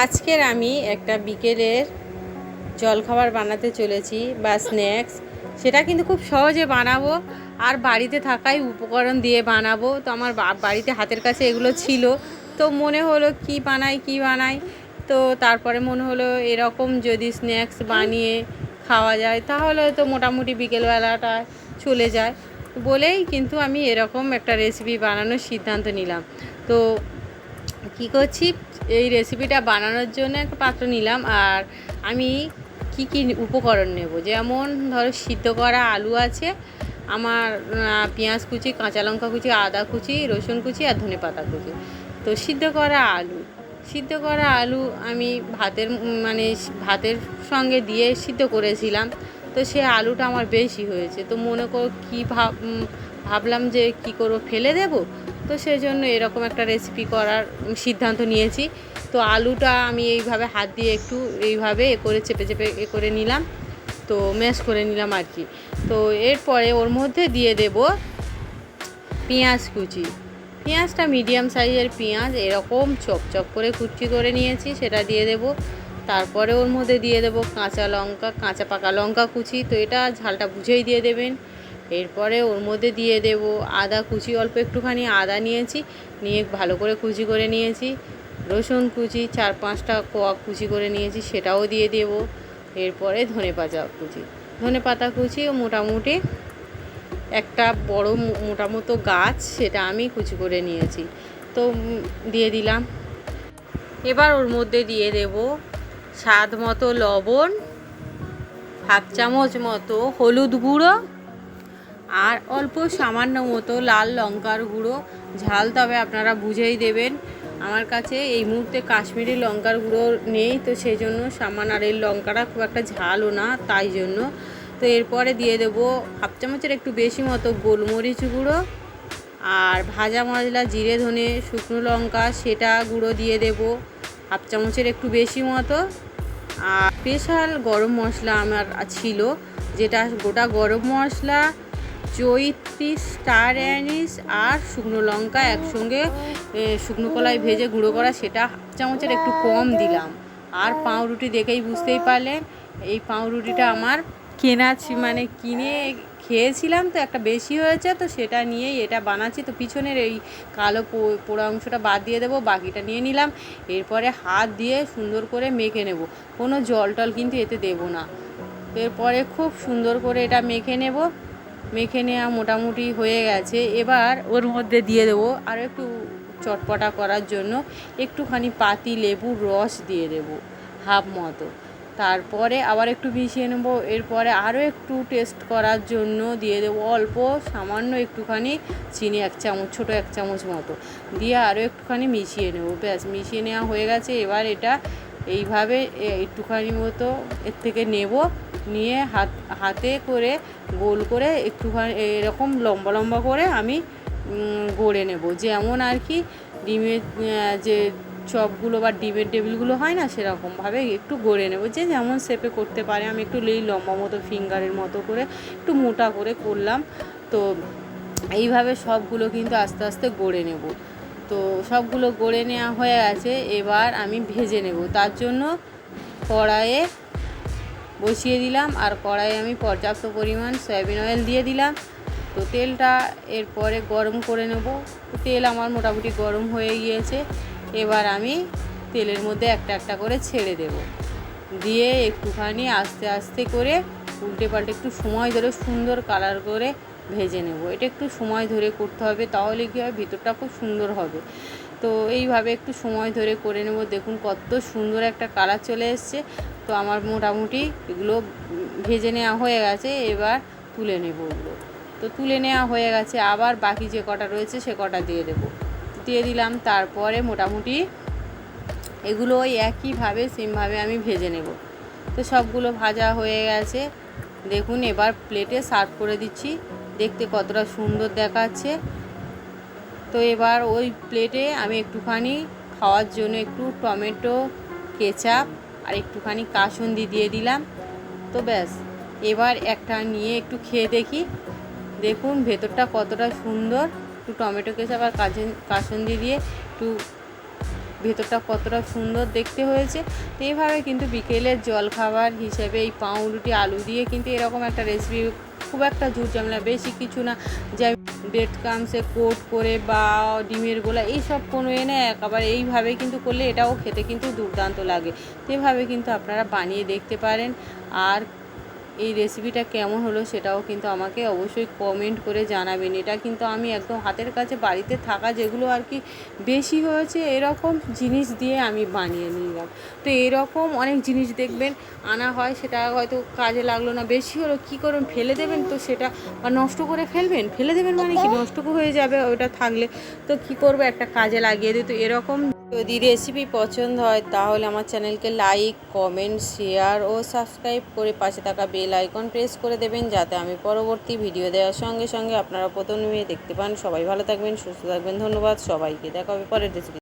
আজকের আমি একটা বিকেলের জলখাবার বানাতে চলেছি বা স্ন্যাক্স। সেটা কিন্তু খুব সহজে বানাবো আর বাড়িতে থাকাই উপকরণ দিয়ে বানাবো। তো আমার বাড়িতে হাতের কাছে এগুলো ছিল, তো মনে হলো কি বানাই। তো তারপরে মনে হলো এরকম যদি স্ন্যাক্স বানিয়ে খাওয়া যায় তাহলে তো মোটামুটি বিকেলবেলাটা চলে যায় বলেই কিন্তু আমি এরকম একটা রেসিপি বানানোর সিদ্ধান্ত নিলাম। তো কী করছি, এই রেসিপিটা বানানোর জন্য একটা পাত্র নিলাম। আর আমি কি উপকরণ নেব, যেমন ধরো সিদ্ধ করা আলু আছে আমার, পেঁয়াজ কুচি, কাঁচা লঙ্কা কুচি, আদা কুচি, রসুন কুচি আর ধনেপাতা কুচি। তো সিদ্ধ করা আলু আমি ভাতের সঙ্গে দিয়ে সিদ্ধ করেছিলাম। তো সে আলুটা আমার বেশি হয়েছে, তো মনে করো কী ভাবলাম যে কি করবো, ফেলে দেবো। তো সেই জন্য এরকম একটা রেসিপি করার সিদ্ধান্ত নিয়েছি। তো আলুটা আমি এইভাবে হাত দিয়ে একটু এইভাবে চেপে করে নিলাম, তো ম্যাশ করে নিলাম আর কি। তো এরপরে ওর মধ্যে দিয়ে দেব পেঁয়াজ কুচি। পেঁয়াজটা মিডিয়াম সাইজের পেঁয়াজ এরকম চপ করে কুচি করে নিয়েছি, সেটা দিয়ে দেব। তারপরে ওর মধ্যে দিয়ে দেব কাঁচা পাকা লঙ্কা কুচি, তো এটা ঝালটা বুঝেই দিয়ে দেবেন। এরপরে ওর মধ্যে দিয়ে দেব আদা কুচি, অল্প একটুখানি আদা নিয়েছি, নিয়ে ভালো করে কুচি করে নিয়েছি। রসুন কুচি 4-5টা কোয়া কুচি করে নিয়েছি, সেটাও দিয়ে দেব। এরপরে ধনেপাতা কুচি ও মোটামুটি একটা বড় মোটা মতো গাছ, সেটা আমি কুচি করে নিয়েছি, তো দিয়ে দিলাম। এবার ওর মধ্যে দিয়ে দেব স্বাদ মতো লবণ, 1/2 চামচ মতো হলুদ গুঁড়ো আর অল্প সামান্য মতো লাল লঙ্কার গুঁড়ো। ঝাল তবে আপনারা বুঝেই দেবেন। আমার কাছে এই মুহূর্তে কাশ্মীরি লঙ্কার গুঁড়ো নেই, তো সেই জন্য সামান্য, আর এই লঙ্কাটা খুব একটা ঝালও না, তাই জন্য। তো এরপরে দিয়ে দেবো 1/2 চামচের একটু বেশি মতো গোলমরিচ গুঁড়ো আর ভাজা মশলা জিরে ধনে শুকনো লঙ্কা, সেটা গুঁড়ো দিয়ে দেব 1/2 চামচের একটু বেশি মতো। আর স্পেশাল গরম মশলা আমার ছিল, যেটা গোটা গরম মশলা, জয়িত্রী, স্টার অ্যানিস আর শুকনো লঙ্কা একসঙ্গে শুকনো কলাই ভেজে গুঁড়ো করা, সেটা 1/2 চামচের একটু কম দিলাম। আর পাউরুটি দেখেই বুঝতেই পারলেন, এই পাউরুটিটা আমার কিনে খেয়েছিলাম, তো একটা বেশি হয়েছে, তো সেটা নিয়েই এটা বানাচ্ছি। তো পিছনের এই কালো পোড়া অংশটা বাদ দিয়ে দেবো, বাকিটা নিয়ে নিলাম। এরপরে হাত দিয়ে সুন্দর করে মেখে নেব, কোনো জল টল কিন্তু এতে দেবো না। এরপরে খুব সুন্দর করে এটা মেখে নেওয়া মোটামুটি হয়ে গেছে। এবার ওর মধ্যে দিয়ে দেবো আরও একটু চটপটা করার জন্য একটুখানি পাতি লেবুর রস দিয়ে দেবো, হাফ মতো। তারপরে আবার একটু মিশিয়ে নেবো। এরপরে আরও একটু টেস্ট করার জন্য দিয়ে দেবো অল্প সামান্য একটুখানি চিনি, 1 চামচ, ছোটো 1 চামচ মতো দিয়ে আরও একটুখানি মিশিয়ে নেবো। ব্যাস, মিশিয়ে নেওয়া হয়ে গেছে। এবার এটা এইভাবে একটুখানি মতো এর থেকে নিয়ে হাতে করে গোল করে একটুখানি এরকম লম্বা করে আমি গড়ে নেব, যেমন আর কি ডিমের যে চপগুলো বা ডিমের টেবিলগুলো হয় না, সেরকমভাবে একটু গড়ে নেব, যে যেমন শেপে করতে পারে। আমি একটু লম্বা মতো ফিঙ্গারের মতো করে একটু মোটা করে করলাম। তো এইভাবে সবগুলো কিন্তু আস্তে আস্তে গড়ে নেব। তো সবগুলো গড়ে নেওয়া হয়ে গেছে। এবার আমি ভেজে নেব, তার জন্য কড়াইয়ে বসিয়ে দিলাম, আর কড়াইয়ে আমি পর্যাপ্ত পরিমাণ সয়াবিন অয়েল দিয়ে দিলাম। তো তেলটা এরপরে গরম করে নেব। তেল আমার মোটামুটি গরম হয়ে গিয়েছে। এবার আমি তেলের মধ্যে একটা করে ছেড়ে দেব, দিয়ে একটুখানি আস্তে আস্তে করে উল্টে পাল্টে একটু সময় ধরে সুন্দর কালার করে ভেজে নেব। এটা একটু সময় ধরে করতে হবে, তাহলে কী হয়, ভিতরটা খুব সুন্দর হবে। তো এইভাবে একটু সময় ধরে করে নেব। দেখুন কত সুন্দর একটা কালার চলে এসছে। তো আমার মোটামুটি এগুলো ভেজে নেওয়া হয়ে গেছে। এবার তুলে নেব ওগুলো। তো তুলে নেওয়া হয়ে গেছে। আবার বাকি যে কটা রয়েছে সে কটা দিয়ে দিলাম। তারপরে মোটামুটি এগুলো ওই একইভাবে সেমভাবে আমি ভেজে নেব। তো সবগুলো ভাজা হয়ে গেছে। দেখুন এবার প্লেটে সার্ভ করে দিচ্ছি, দেখতে কতটা সুন্দর দেখাচ্ছে। তো এবার ওই প্লেটে আমি একটুখানি খাওয়ার জন্য একটু টমেটো কেচাপ আর একটুখানি কাসুন্দি দিয়ে দিলাম। তো ব্যাস, এবার একটা নিয়ে একটু খেয়ে দেখি। দেখুন ভেতরটা কতটা সুন্দর, একটু টমেটো কেচাপ আর কাসুন্দি দিয়ে একটু ভেতরটা কতটা সুন্দর দেখতে হয়েছে। তো এইভাবে কিন্তু বিকেলের জলখাবার হিসেবে এই পাউরুটি আলু দিয়ে কিন্তু এরকম একটা রেসিপি, খুব একটা ঝুট ঝামেলা, বেশি কিছু না, যে ব্রেড ক্রামসে কোট করে বা ডিমের গোলা এইসব কোনো এনে একেবারে এইভাবে কিন্তু করলে এটাও খেতে কিন্তু দুর্দান্ত লাগে। তো এভাবে কিন্তু আপনারা বানিয়ে দেখতে পারেন। আর এই রেসিপিটা কেমন হলো সেটাও কিন্তু আমাকে অবশ্যই কমেন্ট করে জানাবেন। এটা কিন্তু আমি একদম হাতের কাছে বাড়িতে থাকা যেগুলো আর কি বেশি হয়েছে এরকম জিনিস দিয়ে আমি বানিয়ে নিলাম। তো এরকম অনেক জিনিস দেখবেন আনা হয়, সেটা হয়তো কাজে লাগলো না, বেশি হলো কী করবেন, ফেলে দেবেন। তো সেটা বা নষ্ট করে ফেলবেন, ফেলে দেবেন মানে কি, নষ্ট হয়ে যাবে ওটা থাকলে। তো কি করবো, একটা কাজে লাগিয়ে দিই। তো এরকম যদি রেসিপি পছন্দ হয় তাহলে আমার চ্যানেলকে লাইক, কমেন্ট, শেয়ার ও সাবস্ক্রাইব করে পাশে থাকা বেল আইকন প্রেস করে দেবেন, যাতে আমি পরবর্তী ভিডিও দেওয়ার সঙ্গে সঙ্গে আপনারা প্রথমে দেখতে পান। সবাই ভালো থাকবেন, সুস্থ থাকবেন। ধন্যবাদ সবাইকে। দেখা হবে পরের রেসিপি।